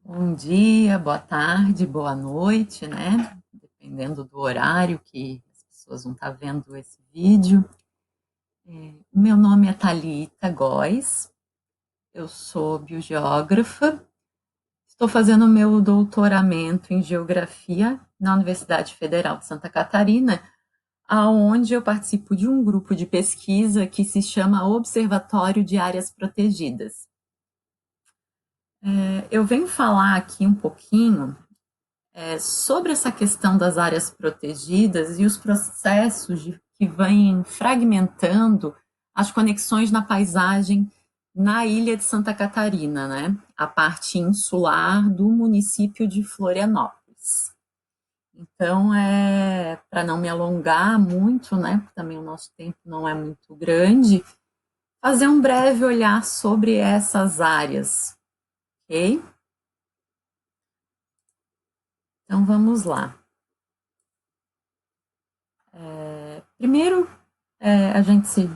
Bom dia, boa tarde, boa noite, né? Dependendo do horário que as pessoas vão estar vendo esse vídeo. Meu nome é Thalita Góes, eu sou biogeógrafa, estou fazendo meu doutoramento em geografia na Universidade Federal de Santa Catarina, aonde eu participo de um grupo de pesquisa que se chama Observatório de Áreas Protegidas. Eu venho falar aqui um pouquinho sobre essa questão das áreas protegidas e os processos que vêm fragmentando as conexões na paisagem na ilha de Santa Catarina, né? A parte insular do município de Florianópolis. Então, para não me alongar muito, né? Porque também o nosso tempo não é muito grande, fazer um breve olhar sobre essas áreas, ok? Então, vamos lá. Primeiro, a gente se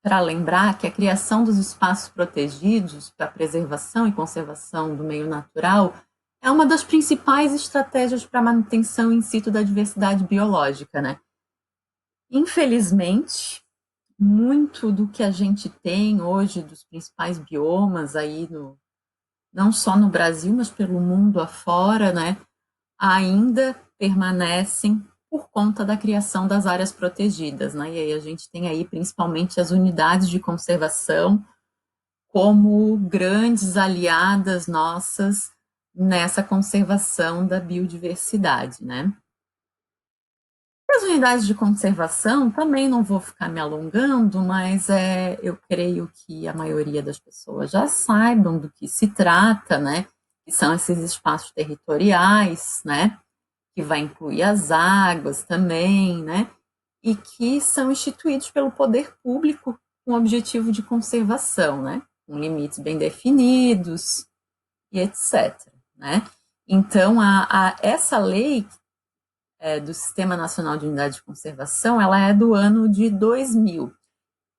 para lembrar que a criação dos espaços protegidos para a preservação e conservação do meio natural é uma das principais estratégias para a manutenção in situ da diversidade biológica, né? Infelizmente, muito do que a gente tem hoje dos principais biomas aí não só no Brasil, mas pelo mundo afora, né, ainda permanecem por conta da criação das áreas protegidas, né? E aí a gente tem aí principalmente as unidades de conservação como grandes aliadas nossas nessa conservação da biodiversidade, né? As unidades de conservação, também não vou ficar me alongando, mas eu creio que a maioria das pessoas já saibam do que se trata, né? Que são esses espaços territoriais, né? Que vai incluir as águas também, né? E que são instituídos pelo poder público com o objetivo de conservação, né? Com limites bem definidos e etc. Né? Então, essa lei do Sistema Nacional de Unidade de Conservação, ela é do ano de 2000.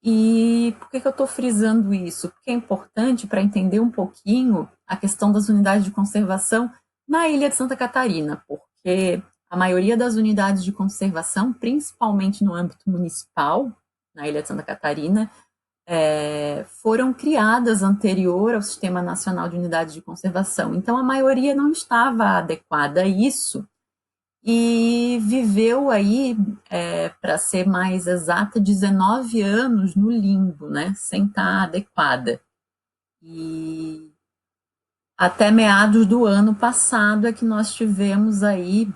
E por que eu estou frisando isso? Porque é importante para entender um pouquinho a questão das unidades de conservação na ilha de Santa Catarina, porque a maioria das unidades de conservação, principalmente no âmbito municipal, na ilha de Santa Catarina, foram criadas anterior ao Sistema Nacional de Unidade de Conservação. Então, a maioria não estava adequada a isso e viveu aí, para ser mais exata, 19 anos no limbo, né, sem estar adequada. E até meados do ano passado é que nós tivemos aí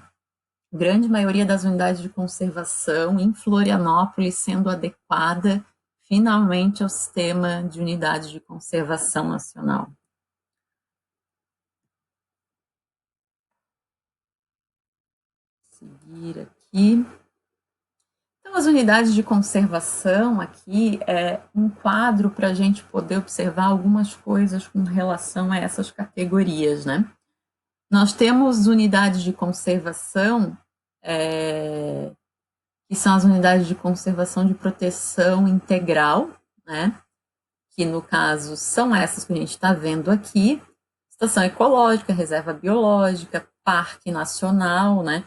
grande maioria das unidades de conservação em Florianópolis sendo adequada finalmente ao sistema de unidades de conservação nacional. Seguir aqui. Então, as unidades de conservação aqui é um quadro para a gente poder observar algumas coisas com relação a essas categorias, né? Nós temos unidades de conservação, que são as unidades de conservação de proteção integral, né? Que no caso são essas que a gente está vendo aqui: estação ecológica, reserva biológica, parque nacional, né?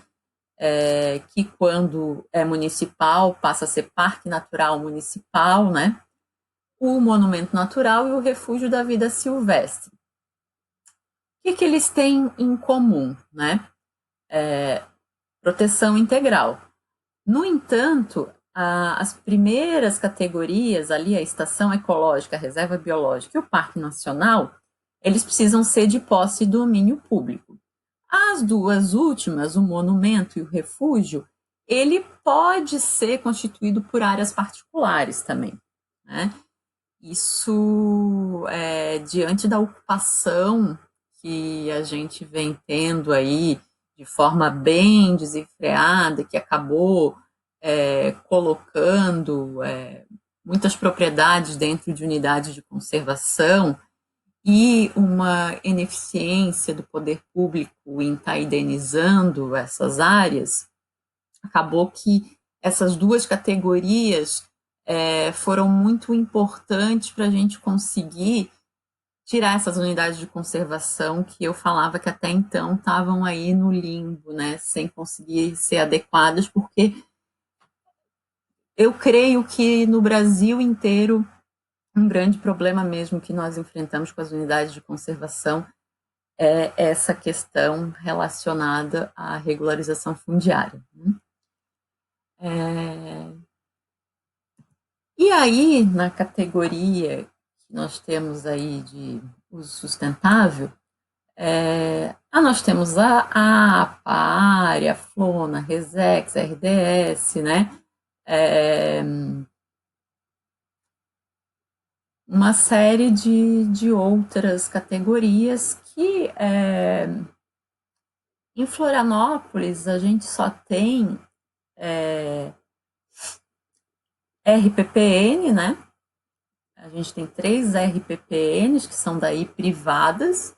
Que quando é municipal passa a ser Parque Natural Municipal, né? O Monumento Natural e o Refúgio da Vida Silvestre. O que eles têm em comum, né? Proteção integral. No entanto, as primeiras categorias ali, a estação ecológica, a reserva biológica e o Parque Nacional, eles precisam ser de posse e domínio público. As duas últimas, o monumento e o refúgio, ele pode ser constituído por áreas particulares também, né? Isso diante da ocupação que a gente vem tendo aí de forma bem desenfreada, que acabou colocando muitas propriedades dentro de unidades de conservação e uma ineficiência do poder público em estar indenizando essas áreas, acabou que essas duas categorias foram muito importantes para a gente conseguir tirar essas unidades de conservação que eu falava que até então estavam aí no limbo, né, sem conseguir ser adequadas, porque eu creio que no Brasil inteiro um grande problema mesmo que nós enfrentamos com as unidades de conservação é essa questão relacionada à regularização fundiária. E aí, na categoria que nós temos aí de uso sustentável, nós temos a APA, a AREA, a FLONA, a RESEX, a RDS, né? Uma série de outras categorias que em Florianópolis a gente só tem RPPN, né? A gente tem 3 RPPNs que são daí privadas,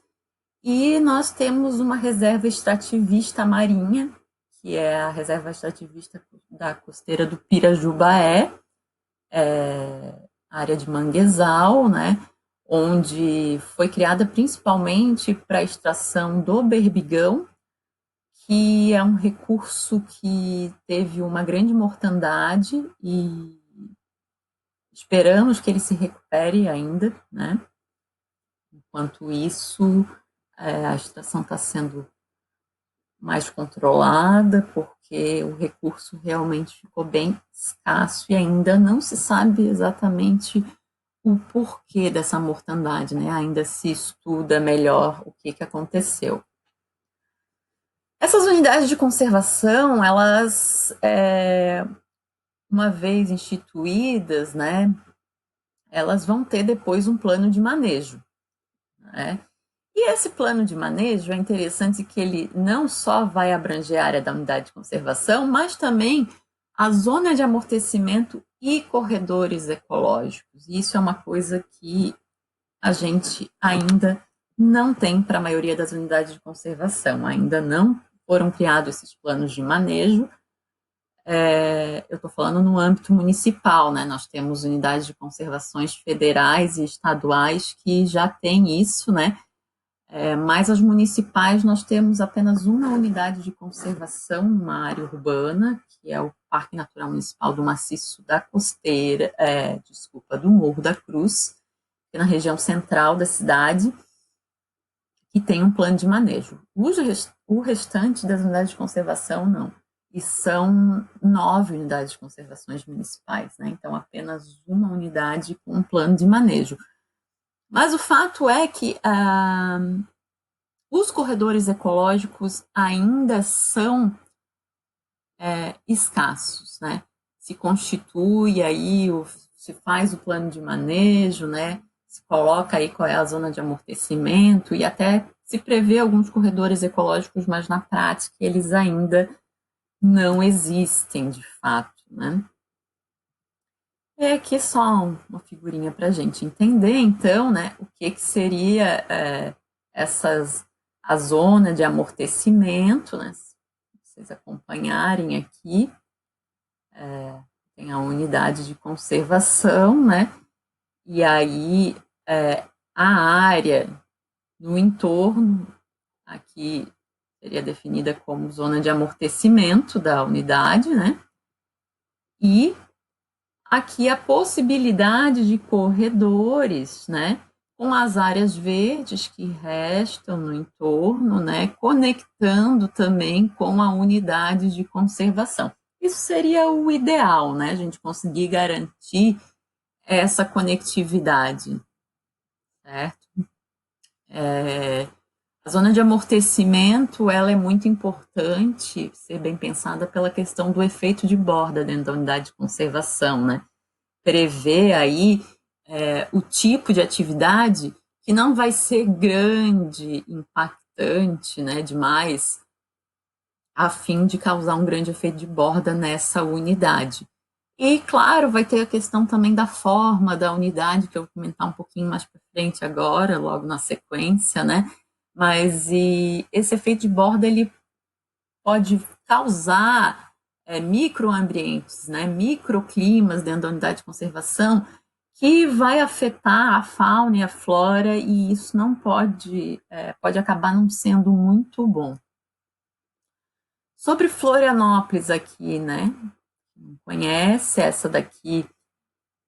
e nós temos uma reserva extrativista marinha, que é a reserva extrativista da costeira do Pirajubaé, área de manguezal, né? Onde foi criada principalmente para a extração do berbigão, que é um recurso que teve uma grande mortandade e esperamos que ele se recupere ainda, né? Enquanto isso, a extração está sendo mais controlada, porque o recurso realmente ficou bem escasso e ainda não se sabe exatamente o porquê dessa mortandade, né? Ainda se estuda melhor o que aconteceu. Essas unidades de conservação, elas, uma vez instituídas, né, elas vão ter depois um plano de manejo, né? E esse plano de manejo é interessante que ele não só vai abranger a área da unidade de conservação, mas também a zona de amortecimento e corredores ecológicos. E isso é uma coisa que a gente ainda não tem para a maioria das unidades de conservação. Ainda não foram criados esses planos de manejo. Eu estou falando no âmbito municipal, né? Nós temos unidades de conservações federais e estaduais que já têm isso, né? Mas as municipais nós temos apenas uma unidade de conservação numa área urbana, que é o Parque Natural Municipal do Maciço da Costeira, do Morro da Cruz, que é na região central da cidade, que tem um plano de manejo. O restante das unidades de conservação não. E são 9 unidades de conservações municipais, né? Então apenas uma unidade com um plano de manejo. Mas o fato é que os corredores ecológicos ainda são escassos, né? Se constitui aí, se faz o plano de manejo, né? Se coloca aí qual é a zona de amortecimento e até se prevê alguns corredores ecológicos, mas na prática eles ainda não existem de fato, né? É aqui só uma figurinha para a gente entender, então, né, o que seria a zona de amortecimento, né? Se vocês acompanharem aqui, tem a unidade de conservação, né? E aí a área no entorno, aqui seria definida como zona de amortecimento da unidade, né? E aqui a possibilidade de corredores, né, com as áreas verdes que restam no entorno, né, conectando também com a unidade de conservação. Isso seria o ideal, né, a gente conseguir garantir essa conectividade, certo? A zona de amortecimento, ela é muito importante ser bem pensada pela questão do efeito de borda dentro da unidade de conservação, né? Prever aí o tipo de atividade que não vai ser grande, impactante, né, demais, a fim de causar um grande efeito de borda nessa unidade. E, claro, vai ter a questão também da forma da unidade, que eu vou comentar um pouquinho mais para frente agora, logo na sequência, né? Mas esse efeito de borda, ele pode causar microambientes, né? Microclimas dentro da unidade de conservação, que vai afetar a fauna e a flora, e isso não pode, pode acabar não sendo muito bom. Sobre Florianópolis aqui, né? Não conhece, essa daqui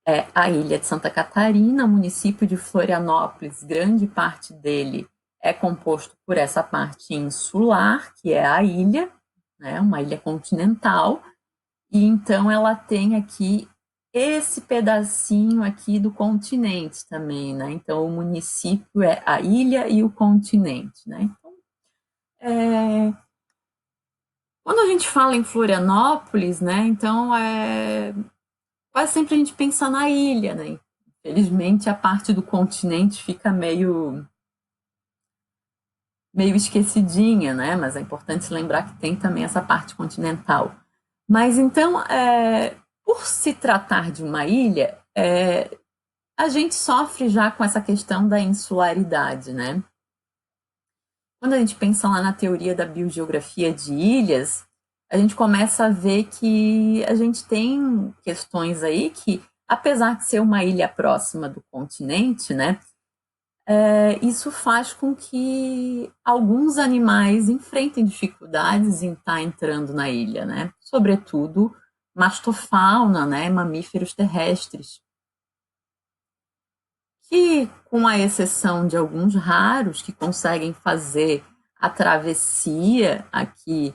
é a ilha de Santa Catarina, o município de Florianópolis, grande parte dele é composto por essa parte insular, que é a ilha, né, uma ilha continental, e então ela tem aqui esse pedacinho aqui do continente também, né? Então o município é a ilha e o continente, né? Então, quando a gente fala em Florianópolis, né? Então quase sempre a gente pensa na ilha, né? Infelizmente a parte do continente fica meio esquecidinha, né? Mas é importante se lembrar que tem também essa parte continental. Mas então, por se tratar de uma ilha, a gente sofre já com essa questão da insularidade, né? Quando a gente pensa lá na teoria da biogeografia de ilhas, a gente começa a ver que a gente tem questões aí que, apesar de ser uma ilha próxima do continente, né, isso faz com que alguns animais enfrentem dificuldades em estar entrando na ilha, né? Sobretudo mastofauna, né? Mamíferos terrestres, que, com a exceção de alguns raros que conseguem fazer a travessia aqui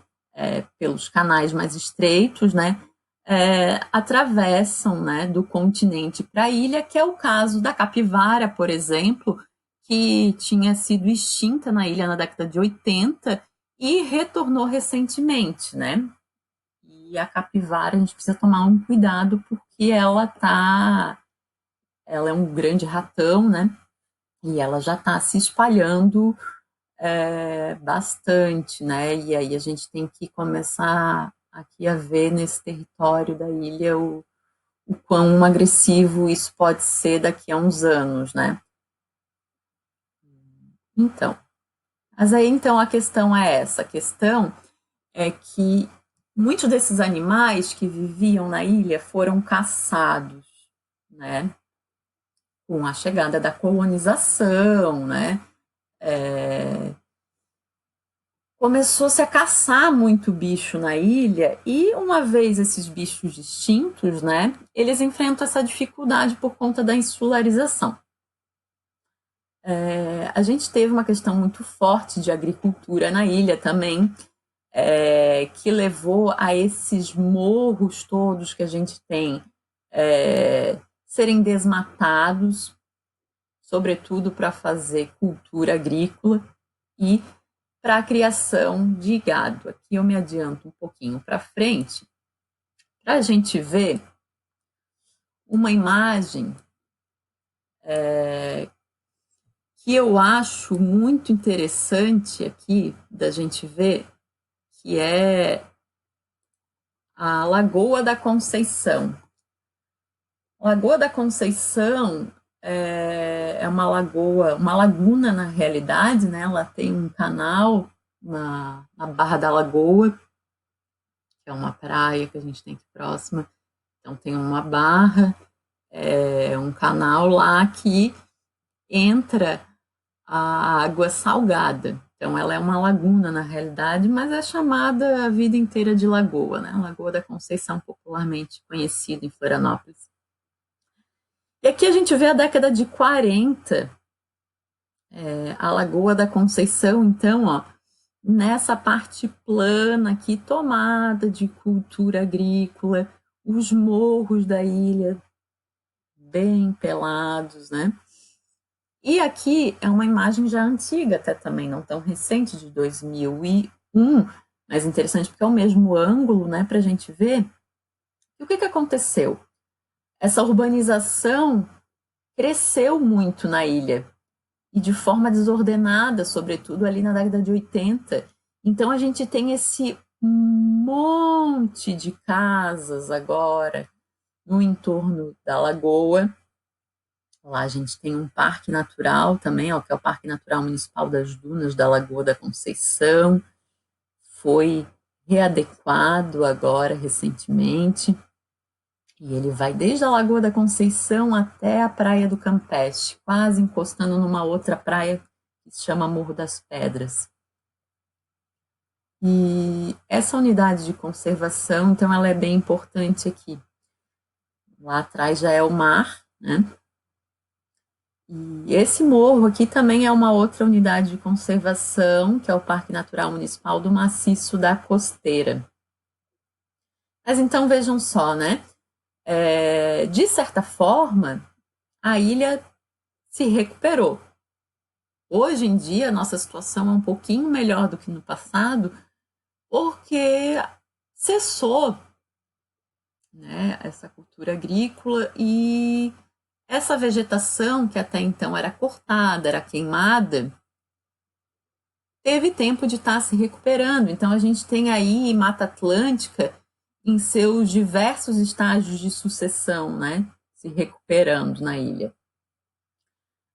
pelos canais mais estreitos, né? Atravessam, né, do continente para a ilha, que é o caso da capivara, por exemplo, que tinha sido extinta na ilha na década de 80 e retornou recentemente, né? E a capivara a gente precisa tomar um cuidado porque ela é um grande ratão, né? E ela já está se espalhando bastante, né? E aí a gente tem que começar aqui a ver nesse território da ilha o quão agressivo isso pode ser daqui a uns anos, né? Então, mas aí então a questão é essa, a questão é que muitos desses animais que viviam na ilha foram caçados, né? Com a chegada da colonização, né? Começou-se a caçar muito bicho na ilha e uma vez esses bichos extintos, né? Eles enfrentam essa dificuldade por conta da insularização. A gente teve uma questão muito forte de agricultura na ilha também, que levou a esses morros todos que a gente tem serem desmatados, sobretudo para fazer cultura agrícola e para a criação de gado. Aqui eu me adianto um pouquinho para frente, para a gente ver uma imagem que eu acho muito interessante aqui da gente ver, que é a Lagoa da Conceição. A Lagoa da Conceição é uma lagoa, uma laguna na realidade, né? Ela tem um canal na Barra da Lagoa, que é uma praia que a gente tem aqui próxima. Então tem uma barra, um canal lá que entra a água salgada. Então ela é uma laguna na realidade, mas é chamada a vida inteira de lagoa, né? Lagoa da Conceição, popularmente conhecida em Florianópolis. E aqui a gente vê a década de 40, a Lagoa da Conceição, então, ó, nessa parte plana aqui, tomada de cultura agrícola, os morros da ilha bem pelados, né? E aqui é uma imagem já antiga, até também não tão recente, de 2001, mas interessante porque é o mesmo ângulo, né, para a gente ver. E o que aconteceu? Essa urbanização cresceu muito na ilha e de forma desordenada, sobretudo ali na década de 80. Então a gente tem esse monte de casas agora no entorno da lagoa. Lá a gente tem um parque natural também, ó, que é o Parque Natural Municipal das Dunas da Lagoa da Conceição. Foi readequado agora recentemente. E ele vai desde a Lagoa da Conceição até a Praia do Campeche, quase encostando numa outra praia que se chama Morro das Pedras. E essa unidade de conservação, então, ela é bem importante aqui. Lá atrás já é o mar, né? E esse morro aqui também é uma outra unidade de conservação, que é o Parque Natural Municipal do Maciço da Costeira. Mas então vejam só, né? De certa forma, a ilha se recuperou. Hoje em dia, a nossa situação é um pouquinho melhor do que no passado, porque cessou, né, essa cultura agrícola e essa vegetação que até então era cortada, era queimada, teve tempo de estar se recuperando. Então a gente tem aí Mata Atlântica em seus diversos estágios de sucessão, né, se recuperando na ilha.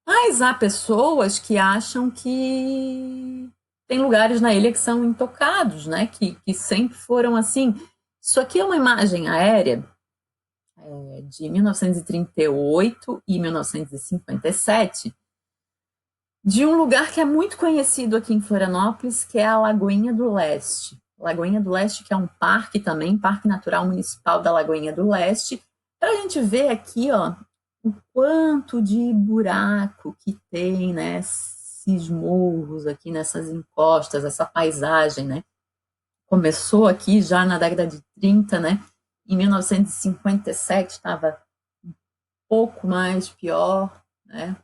Mas há pessoas que acham que tem lugares na ilha que são intocados, né, que sempre foram assim. Isso aqui é uma imagem aérea de 1938 e 1957, de um lugar que é muito conhecido aqui em Florianópolis, que é a Lagoinha do Leste. Lagoinha do Leste, que é um parque também, Parque Natural Municipal da Lagoinha do Leste, para a gente ver aqui, ó, o quanto de buraco que tem, né, esses morros aqui nessas encostas, essa paisagem, né? Começou aqui já na década de 30, né? Em 1957 estava um pouco mais pior, né?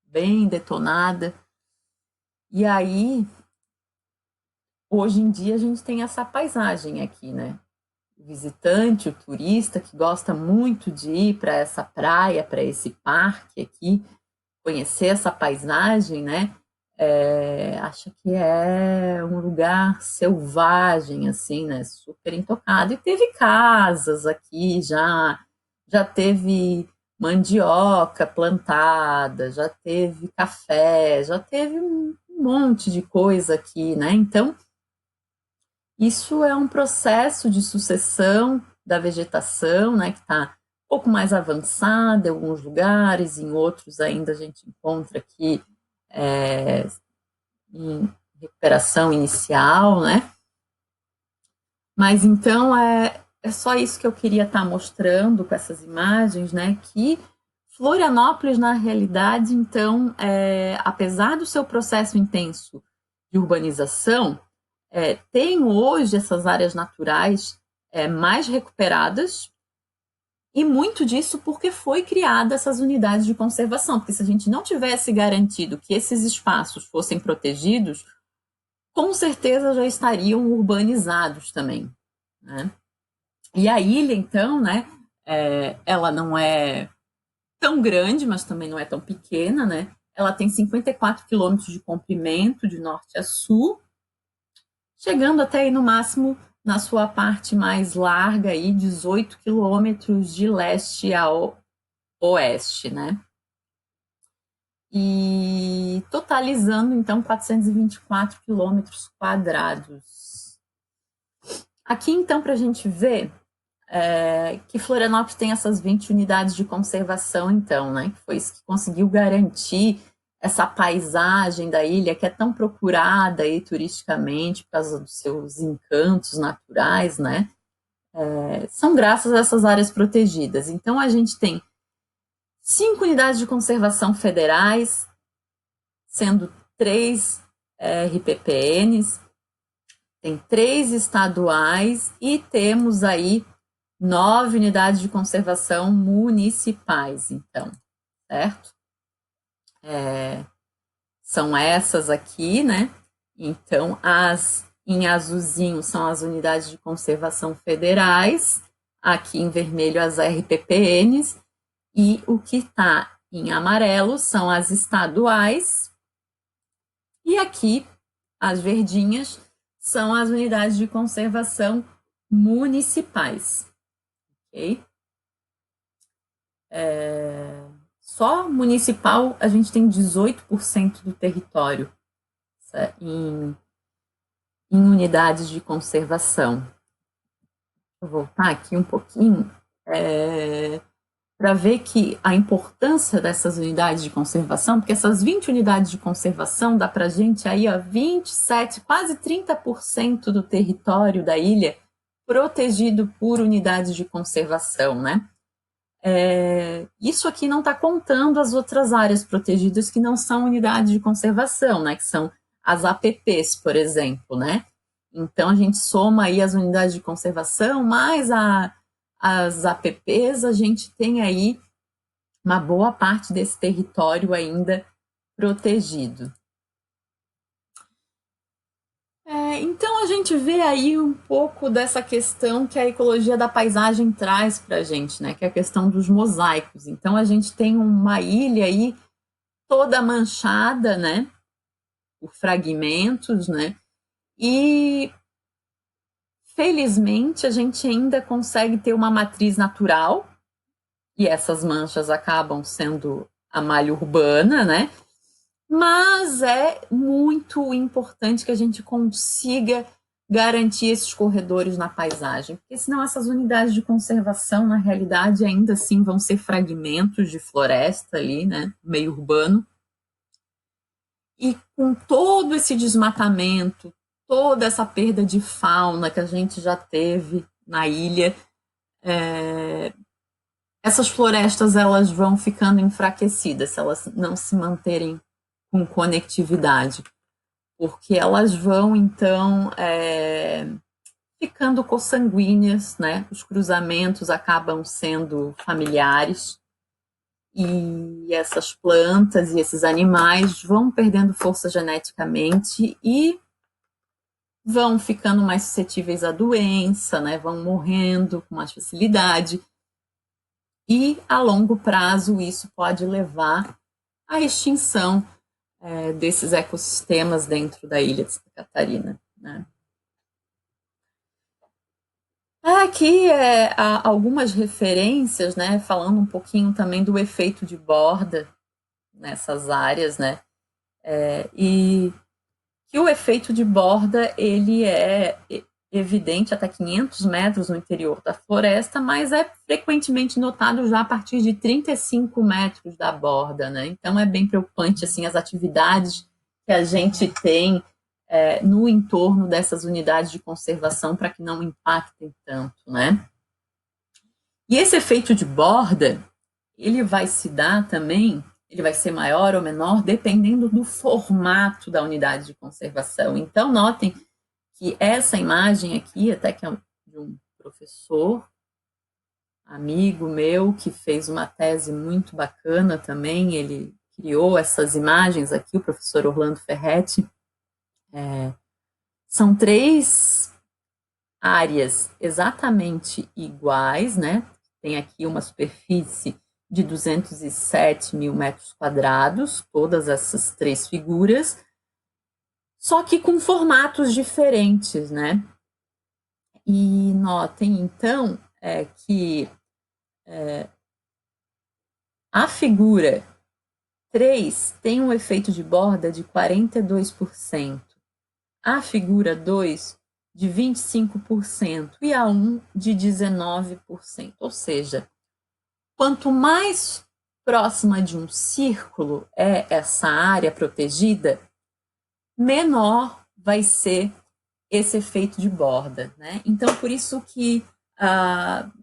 Bem detonada. E aí, hoje em dia, a gente tem essa paisagem aqui, né? O visitante, o turista que gosta muito de ir para essa praia, para esse parque aqui, conhecer essa paisagem, né? Acha que é um lugar selvagem, assim, né? Super intocado. E teve casas aqui já teve mandioca plantada, já teve café, já teve um monte de coisa aqui, né? Então, isso é um processo de sucessão da vegetação, né? Que está um pouco mais avançada em alguns lugares, em outros ainda a gente encontra aqui em recuperação inicial, né? Mas então é só isso que eu queria estar mostrando com essas imagens, né? Que Florianópolis, na realidade, então, apesar do seu processo intenso de urbanização, tem hoje essas áreas naturais mais recuperadas, e muito disso porque foi criada essas unidades de conservação, porque se a gente não tivesse garantido que esses espaços fossem protegidos, com certeza já estariam urbanizados também, né? E a ilha, então, né, ela não é tão grande, mas também não é tão pequena, né? Ela tem 54 quilômetros de comprimento de norte a sul, chegando até aí no máximo na sua parte mais larga, aí, 18 quilômetros de leste a oeste, né? E totalizando, então, 424 quilômetros quadrados. Aqui, então, para a gente ver que Florianópolis tem essas 20 unidades de conservação, então, né? Que foi isso que conseguiu garantir essa paisagem da ilha que é tão procurada aí turisticamente por causa dos seus encantos naturais, né? São graças a essas áreas protegidas. Então, a gente tem 5 unidades de conservação federais, sendo 3 RPPNs, tem 3 estaduais e temos aí 9 unidades de conservação municipais, então, certo? São essas aqui, né? Então, as em azulzinho são as unidades de conservação federais, aqui em vermelho as RPPNs, e o que está em amarelo são as estaduais, e aqui as verdinhas são as unidades de conservação municipais, ok? Só municipal a gente tem 18% do território em unidades de conservação. Vou voltar aqui um pouquinho. para ver que a importância dessas unidades de conservação, porque essas 20 unidades de conservação dá para a gente aí, ó, 27, quase 30% do território da ilha protegido por unidades de conservação, né? Isso aqui não está contando as outras áreas protegidas que não são unidades de conservação, né? Que são as APPs, por exemplo, né? Então a gente soma aí as unidades de conservação mais as APPs, a gente tem aí uma boa parte desse território ainda protegido. Então a gente vê aí um pouco dessa questão que a ecologia da paisagem traz para a gente, né? Que é a questão dos mosaicos. Então a gente tem uma ilha aí toda manchada, né? Por fragmentos, né? E felizmente a gente ainda consegue ter uma matriz natural, e essas manchas acabam sendo a malha urbana, né? Mas é muito importante que a gente consiga garantir esses corredores na paisagem, porque senão essas unidades de conservação, na realidade, ainda assim vão ser fragmentos de floresta ali, né, meio urbano. E com todo esse desmatamento, toda essa perda de fauna que a gente já teve na ilha, essas florestas elas vão ficando enfraquecidas se elas não se manterem com conectividade, porque elas vão então ficando consanguíneas, né? Os cruzamentos acabam sendo familiares e essas plantas e esses animais vão perdendo força geneticamente e vão ficando mais suscetíveis à doença, né? Vão morrendo com mais facilidade. E a longo prazo isso pode levar à extinção desses ecossistemas dentro da ilha de Santa Catarina, né? Aqui há algumas referências, né, falando um pouquinho também do efeito de borda nessas áreas, né, e que o efeito de borda ele é evidente até 500 metros no interior da floresta, mas é frequentemente notado já a partir de 35 metros da borda, né? Então é bem preocupante assim as atividades que a gente tem no entorno dessas unidades de conservação para que não impactem tanto, né? E esse efeito de borda, ele vai se dar também, ele vai ser maior ou menor dependendo do formato da unidade de conservação. Então, notem que essa imagem aqui, até que é de um professor, amigo meu, que fez uma tese muito bacana também, ele criou essas imagens aqui, o professor Orlando Ferretti. São 3 áreas exatamente iguais, né? Tem aqui uma superfície de 207 mil metros quadrados, todas essas 3 figuras, só que com formatos diferentes, né? E notem, então, que a figura 3 tem um efeito de borda de 42%, a figura 2 de 25% e a 1 de 19%. Ou seja, quanto mais próxima de um círculo é essa área protegida, menor vai ser esse efeito de borda, né? Então, por isso que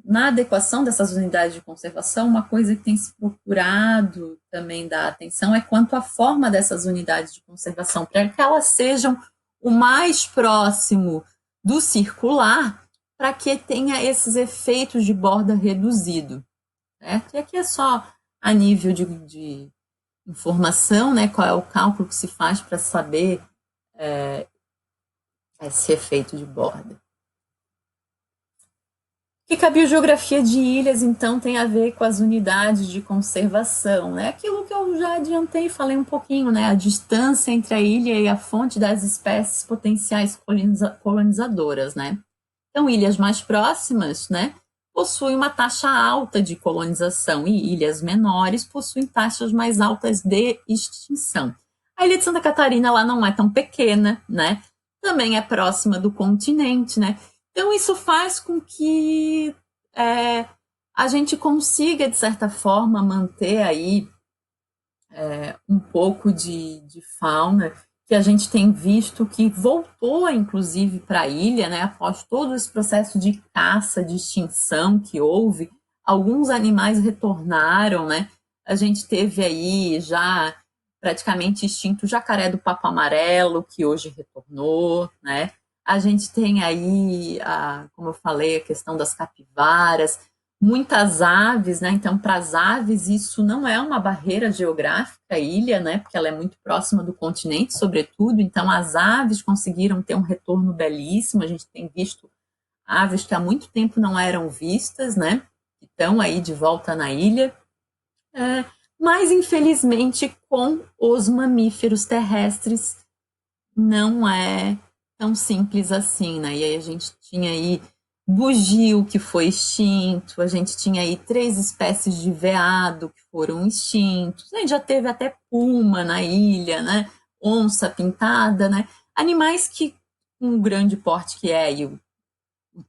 na adequação dessas unidades de conservação, uma coisa que tem se procurado também dar atenção é quanto à forma dessas unidades de conservação, para que elas sejam o mais próximo do circular, para que tenha esses efeitos de borda reduzido, certo? E aqui é só a nível de informação, né? Qual é o cálculo que se faz para saber esse efeito de borda. Que a biogeografia de ilhas, então, tem a ver com as unidades de conservação, né? Aquilo que eu já adiantei, falei um pouquinho, né? A distância entre a ilha e a fonte das espécies potenciais colonizadoras, né? Então, ilhas mais próximas, né, possuem uma taxa alta de colonização e ilhas menores possuem taxas mais altas de extinção. A ilha de Santa Catarina, ela não é tão pequena, né? Também é próxima do continente, né? Então, isso faz com que a gente consiga, de certa forma, manter aí um pouco de fauna que a gente tem visto que voltou, inclusive, para a ilha, né, após todo esse processo de caça, de extinção que houve, alguns animais retornaram, né? A gente teve aí já praticamente extinto o jacaré do papo amarelo, que hoje retornou, né? A gente tem aí, como eu falei, a questão das capivaras, muitas aves, né? Então, para as aves, isso não é uma barreira geográfica, a ilha, né? Porque ela é muito próxima do continente, sobretudo. Então, as aves conseguiram ter um retorno belíssimo. A gente tem visto aves que há muito tempo não eram vistas, né? Que estão aí de volta na ilha. Mas, infelizmente, com os mamíferos terrestres, não é tão simples assim, né? E aí a gente tinha aí bugio, que foi extinto, a gente tinha aí 3 espécies de veado que foram extintos, a gente já teve até puma na ilha, né? Onça pintada, né? Animais que, com um grande porte que é, e o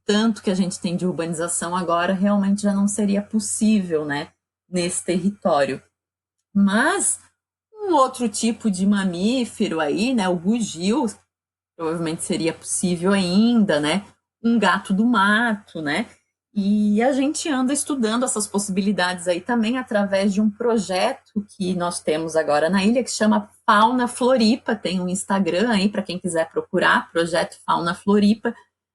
tanto que a gente tem de urbanização agora, realmente já não seria possível, né? Nesse território. Mas um outro tipo de mamífero aí, né? O bugio, provavelmente seria possível ainda, né? Um gato do mato, né? E a gente anda estudando essas possibilidades aí também através de um projeto que nós temos agora na ilha que chama Fauna Floripa. Tem um Instagram aí para quem quiser procurar, Projeto Fauna Floripa.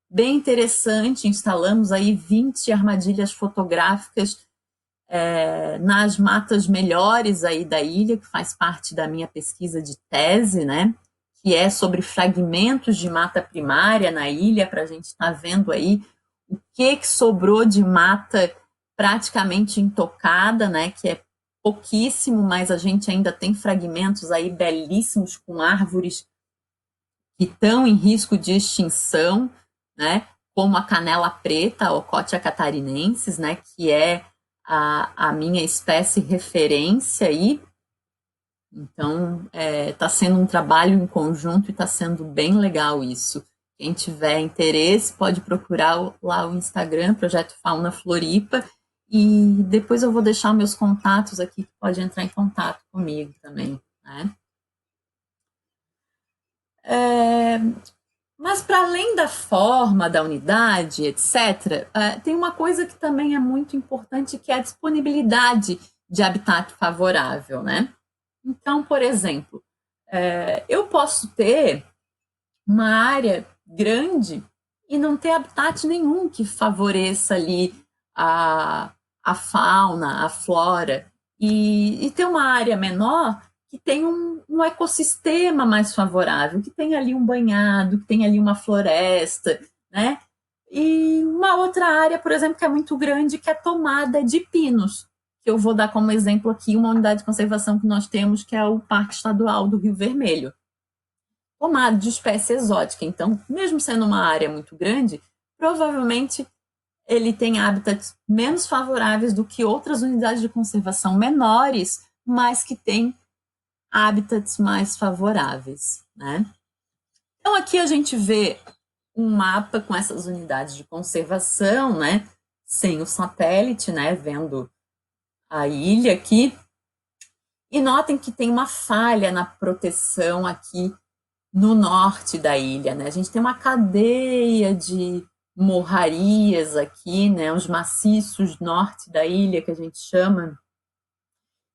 Bem interessante, instalamos aí 20 armadilhas fotográficas nas matas melhores aí da ilha, que faz parte da minha pesquisa de tese, né? Que é sobre fragmentos de mata primária na ilha, para a gente estar vendo aí o que sobrou de mata praticamente intocada, né? Que é pouquíssimo, mas a gente ainda tem fragmentos aí belíssimos com árvores que estão em risco de extinção, né? Como a canela preta, a Ocotea catarinensis, né? Que é a minha espécie referência aí. Então, está sendo um trabalho em conjunto e está sendo bem legal isso. Quem tiver interesse pode procurar lá o Instagram, Projeto Fauna Floripa, e depois eu vou deixar meus contatos aqui, que pode entrar em contato comigo também, né? Mas para além da forma, da unidade, etc., tem uma coisa que também é muito importante, que é a disponibilidade de habitat favorável, né? Então, por exemplo, eu posso ter uma área grande e não ter habitat nenhum que favoreça ali a, a fauna, a flora, e ter uma área menor que tem um ecossistema mais favorável, que tem ali um banhado, que tem ali uma floresta, né? E uma outra área, por exemplo, que é muito grande, que é tomada de pinos, que eu vou dar como exemplo aqui uma unidade de conservação que nós temos, que é o Parque Estadual do Rio Vermelho, tomado de espécie exótica. Então, mesmo sendo uma área muito grande, provavelmente ele tem hábitats menos favoráveis do que outras unidades de conservação menores, mas que têm hábitats mais favoráveis, né? Então, aqui a gente vê um mapa com essas unidades de conservação, né? Sem o satélite, né? Vendo a ilha aqui. E notem que tem uma falha na proteção aqui no norte da ilha, né? A gente tem uma cadeia de morrarias aqui, né? Os maciços norte da ilha, que a gente chama,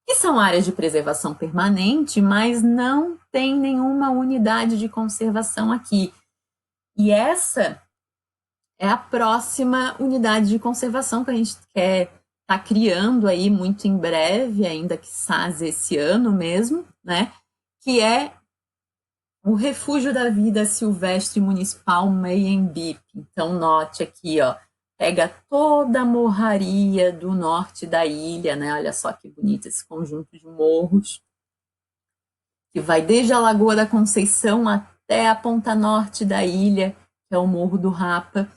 que são áreas de preservação permanente, mas não tem nenhuma unidade de conservação aqui. E essa é a próxima unidade de conservação que a gente quer estar criando aí muito em breve, ainda que esse ano mesmo, né? Que é o Refúgio da Vida Silvestre Municipal Meiembipe. Então, note aqui, ó, pega toda a morraria do norte da ilha, né? Olha só que bonito esse conjunto de morros, que vai desde a Lagoa da Conceição até a ponta norte da ilha, que é o Morro do Rapa.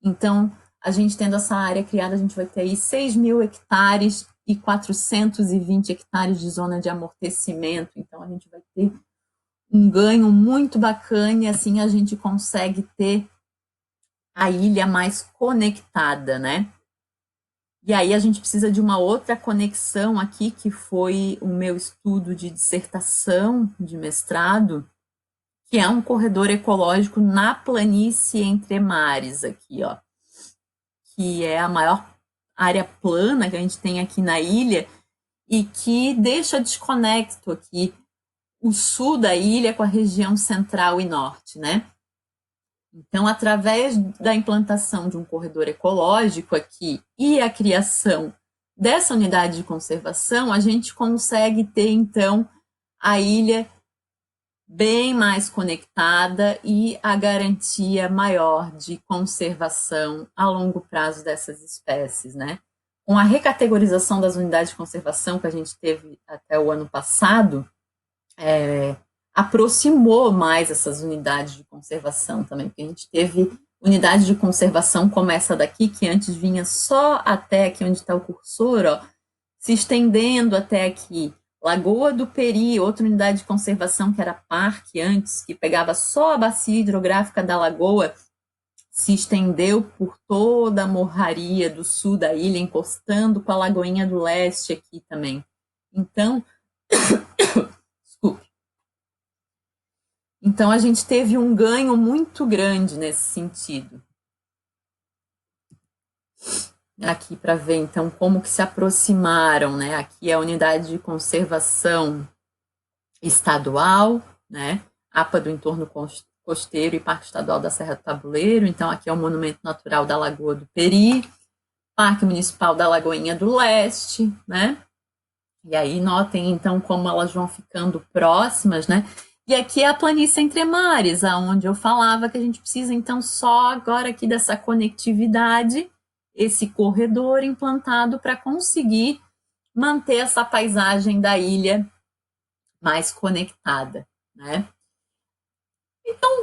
Então, a gente tendo essa área criada, a gente vai ter aí 6.000 hectares e 420 hectares de zona de amortecimento. Então, a gente vai ter um ganho muito bacana, e assim a gente consegue ter a ilha mais conectada, né? E aí a gente precisa de uma outra conexão aqui, que foi o meu estudo de dissertação de mestrado, que é um corredor ecológico na planície entre mares aqui, ó, que é a maior área plana que a gente tem aqui na ilha e que deixa desconecto aqui o sul da ilha com a região central e norte, né? Então, através da implantação de um corredor ecológico aqui e a criação dessa unidade de conservação, a gente consegue ter, então, a ilha bem mais conectada e a garantia maior de conservação a longo prazo dessas espécies, né? Com a recategorização das unidades de conservação que a gente teve até o ano passado, aproximou mais essas unidades de conservação também, porque a gente teve unidade de conservação como essa daqui, que antes vinha só até aqui onde está o cursor, ó, se estendendo até aqui. Lagoa do Peri, outra unidade de conservação que era parque antes, que pegava só a bacia hidrográfica da lagoa, se estendeu por toda a morraria do sul da ilha, encostando com a Lagoinha do Leste aqui também. Então, desculpe. Então, a gente teve um ganho muito grande nesse sentido. Aqui para ver, então, como que se aproximaram, né? Aqui é a unidade de conservação estadual, né? APA do entorno costeiro e Parque Estadual da Serra do Tabuleiro. Então, aqui é o Monumento Natural da Lagoa do Peri, Parque Municipal da Lagoinha do Leste, né? E aí, notem, então, como elas vão ficando próximas, né? E aqui é a planície entre mares, aonde eu falava que a gente precisa, então, só agora aqui dessa conectividade, esse corredor implantado para conseguir manter essa paisagem da ilha mais conectada, né? Então,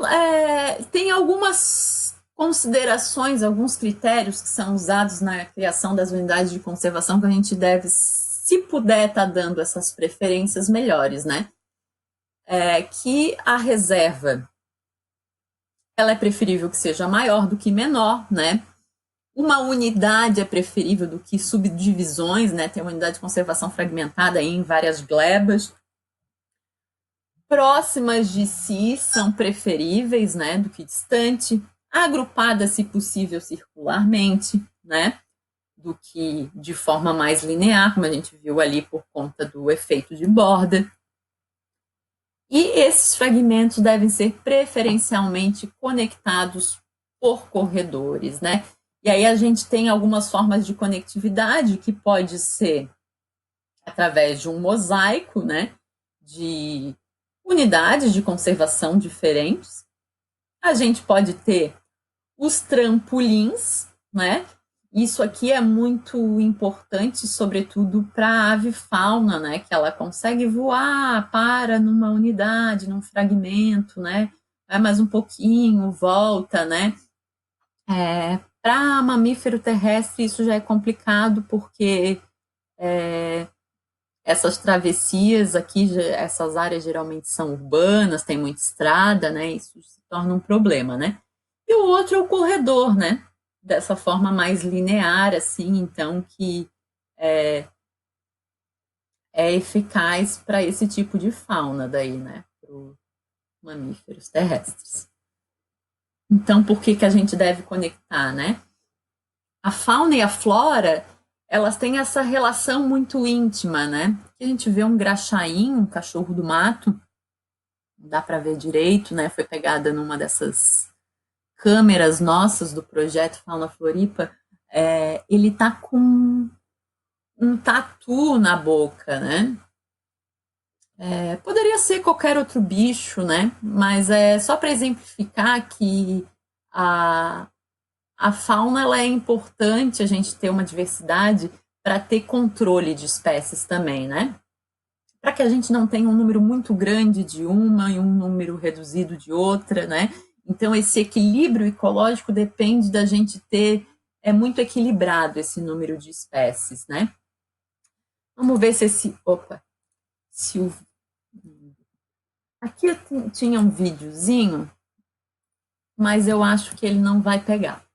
tem algumas considerações, alguns critérios que são usados na criação das unidades de conservação que a gente deve, se puder, estar dando essas preferências melhores, né? Que a reserva ela é preferível que seja maior do que menor, né? Uma unidade é preferível do que subdivisões, né? Tem uma unidade de conservação fragmentada aí em várias glebas. Próximas de si são preferíveis, né, do que distante. Agrupadas, se possível, circularmente, né? Do que de forma mais linear, como a gente viu ali por conta do efeito de borda. E esses fragmentos devem ser preferencialmente conectados por corredores, né? E aí a gente tem algumas formas de conectividade que pode ser através de um mosaico, né? De unidades de conservação diferentes. A gente pode ter os trampolins, né? Isso aqui é muito importante, sobretudo para a avifauna, né? Que ela consegue voar, para numa unidade, num fragmento, né? Vai mais um pouquinho, volta, né? Para mamífero terrestre, isso já é complicado, porque essas travessias aqui, essas áreas geralmente são urbanas, tem muita estrada, né? Isso se torna um problema, né? E o outro é o corredor, né? Dessa forma mais linear, assim, então, que é eficaz para esse tipo de fauna daí, né? Para os mamíferos terrestres. Então, por que que a gente deve conectar, né? A fauna e a flora, elas têm essa relação muito íntima, né? A gente vê um graxaim, um cachorro do mato, não dá para ver direito, né? Foi pegada numa dessas câmeras nossas do projeto Fauna Floripa. Ele tá com um tatu na boca, né? Poderia ser qualquer outro bicho, né? Mas é só para exemplificar que a, a fauna ela é importante, a gente ter uma diversidade para ter controle de espécies também, né? Para que a gente não tenha um número muito grande de uma e um número reduzido de outra, né? Então, esse equilíbrio ecológico depende da gente ter, muito equilibrado esse número de espécies, né? Vamos ver se esse. Opa! Se o, aqui eu tinha um videozinho, mas eu acho que ele não vai pegar.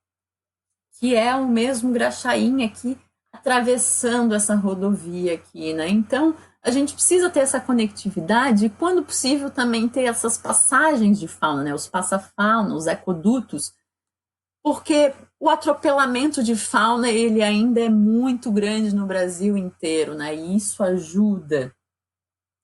Que é o mesmo graxaim aqui, atravessando essa rodovia aqui, né? Então, a gente precisa ter essa conectividade e, quando possível, também ter essas passagens de fauna, né? Os passa-fauna, os ecodutos, porque o atropelamento de fauna, ele ainda é muito grande no Brasil inteiro, né? E isso ajuda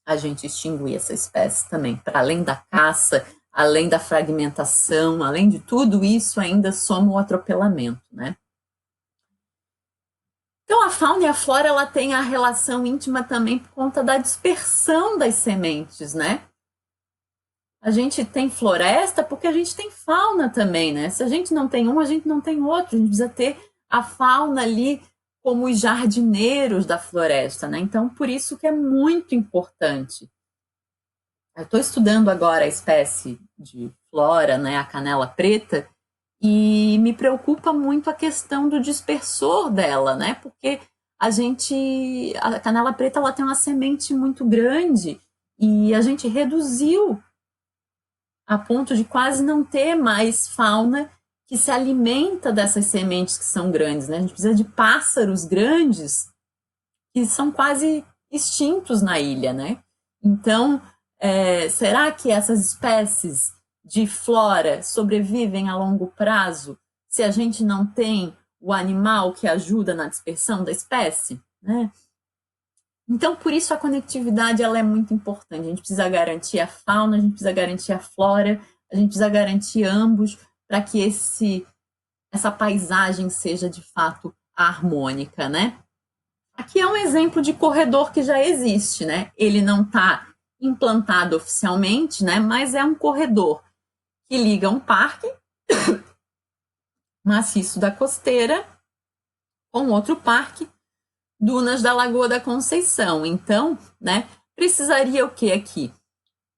a gente extinguir essa espécie também, para além da caça, além da fragmentação, além de tudo isso, ainda soma o atropelamento, né? Então, a fauna e a flora, ela tem a relação íntima também por conta da dispersão das sementes, né? A gente tem floresta porque a gente tem fauna também, né? Se a gente não tem um, a gente não tem outro. A gente precisa ter a fauna ali como os jardineiros da floresta, né? Então, por isso que é muito importante. Eu estou estudando agora a espécie de flora, né? A canela preta, e me preocupa muito a questão do dispersor dela, né? Porque a canela preta, ela tem uma semente muito grande e a gente reduziu a ponto de quase não ter mais fauna que se alimenta dessas sementes que são grandes, né? A gente precisa de pássaros grandes que são quase extintos na ilha, né? Então, será que essas espécies de flora sobrevivem a longo prazo se a gente não tem o animal que ajuda na dispersão da espécie, né? Então, por isso a conectividade, ela é muito importante. A gente precisa garantir a fauna, a gente precisa garantir a flora, a gente precisa garantir ambos para que essa paisagem seja de fato harmônica, né? Aqui é um exemplo de corredor que já existe, né? Ele não está implantado oficialmente, né? Mas é um corredor que liga um parque maciço da Costeira com outro parque, Dunas da Lagoa da Conceição. Então, né, precisaria o que aqui?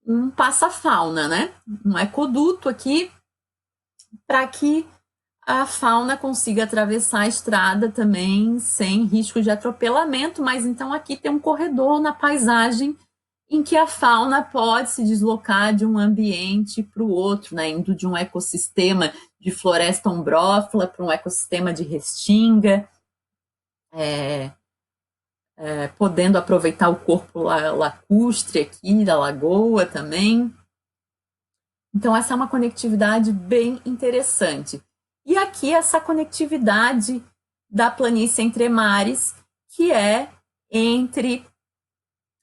Um passa-fauna, né? Um ecoduto aqui para que a fauna consiga atravessar a estrada também sem risco de atropelamento, mas então aqui tem um corredor na paisagem em que a fauna pode se deslocar de um ambiente para o outro, né? Indo de um ecossistema de floresta ombrófila para um ecossistema de restinga, podendo aproveitar o corpo lacustre aqui da lagoa também. Então, essa é uma conectividade bem interessante. E aqui essa conectividade da planície Entre Mares, que é entre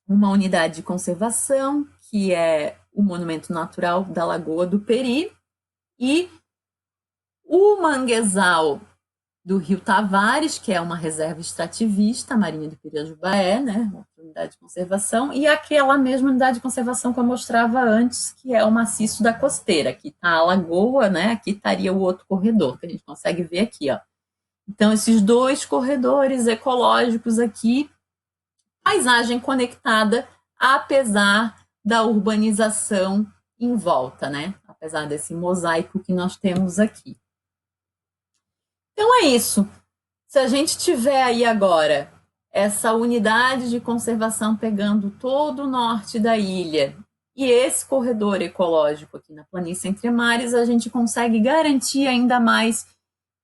uma unidade de conservação, que é o Monumento Natural da Lagoa do Peri, e o manguezal do Rio Tavares, que é uma reserva extrativista, Marinha do Pirajubaé, né, uma unidade de conservação, e aquela mesma unidade de conservação que eu mostrava antes, que é o maciço da Costeira. Aqui está a lagoa, né, aqui estaria o outro corredor, que a gente consegue ver aqui, ó. Então, esses dois corredores ecológicos aqui, paisagem conectada, apesar da urbanização em volta, né, apesar desse mosaico que nós temos aqui. Então é isso. Se a gente tiver aí agora essa unidade de conservação pegando todo o norte da ilha e esse corredor ecológico aqui na planície Entre Mares, a gente consegue garantir ainda mais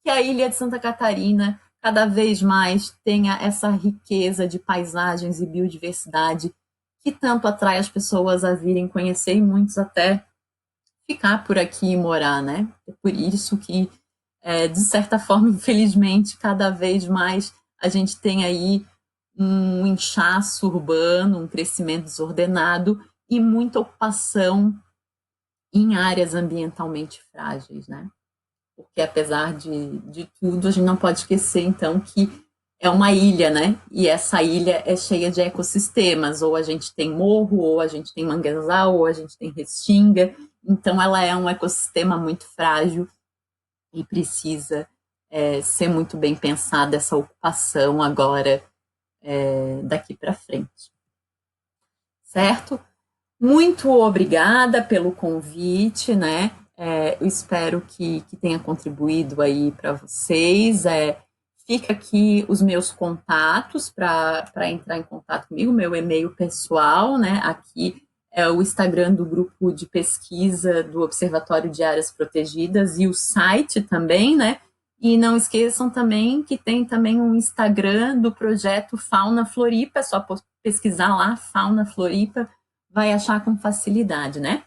que a ilha de Santa Catarina cada vez mais tenha essa riqueza de paisagens e biodiversidade que tanto atrai as pessoas a virem conhecer e muitos até ficar por aqui e morar, né? É por isso que de certa forma, infelizmente, cada vez mais a gente tem aí um inchaço urbano, um crescimento desordenado e muita ocupação em áreas ambientalmente frágeis, né? Porque apesar de tudo, a gente não pode esquecer, então, que é uma ilha, né? E essa ilha é cheia de ecossistemas, ou a gente tem morro, ou a gente tem manguezal, ou a gente tem restinga, então ela é um ecossistema muito frágil e precisa ser muito bem pensada essa ocupação agora daqui para frente. Certo? Muito obrigada pelo convite, né? Eu espero que tenha contribuído aí para vocês. Fica aqui os meus contatos para entrar em contato comigo, meu e-mail pessoal, né? Aqui é o Instagram do grupo de pesquisa do Observatório de Áreas Protegidas e o site também, né? E não esqueçam também que tem também um Instagram do projeto Fauna Floripa, é só pesquisar lá, Fauna Floripa, vai achar com facilidade, né?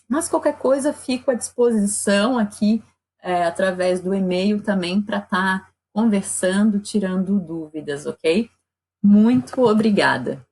Mas qualquer coisa, fico à disposição aqui, através do e-mail também, para estar conversando, tirando dúvidas, ok? Muito obrigada.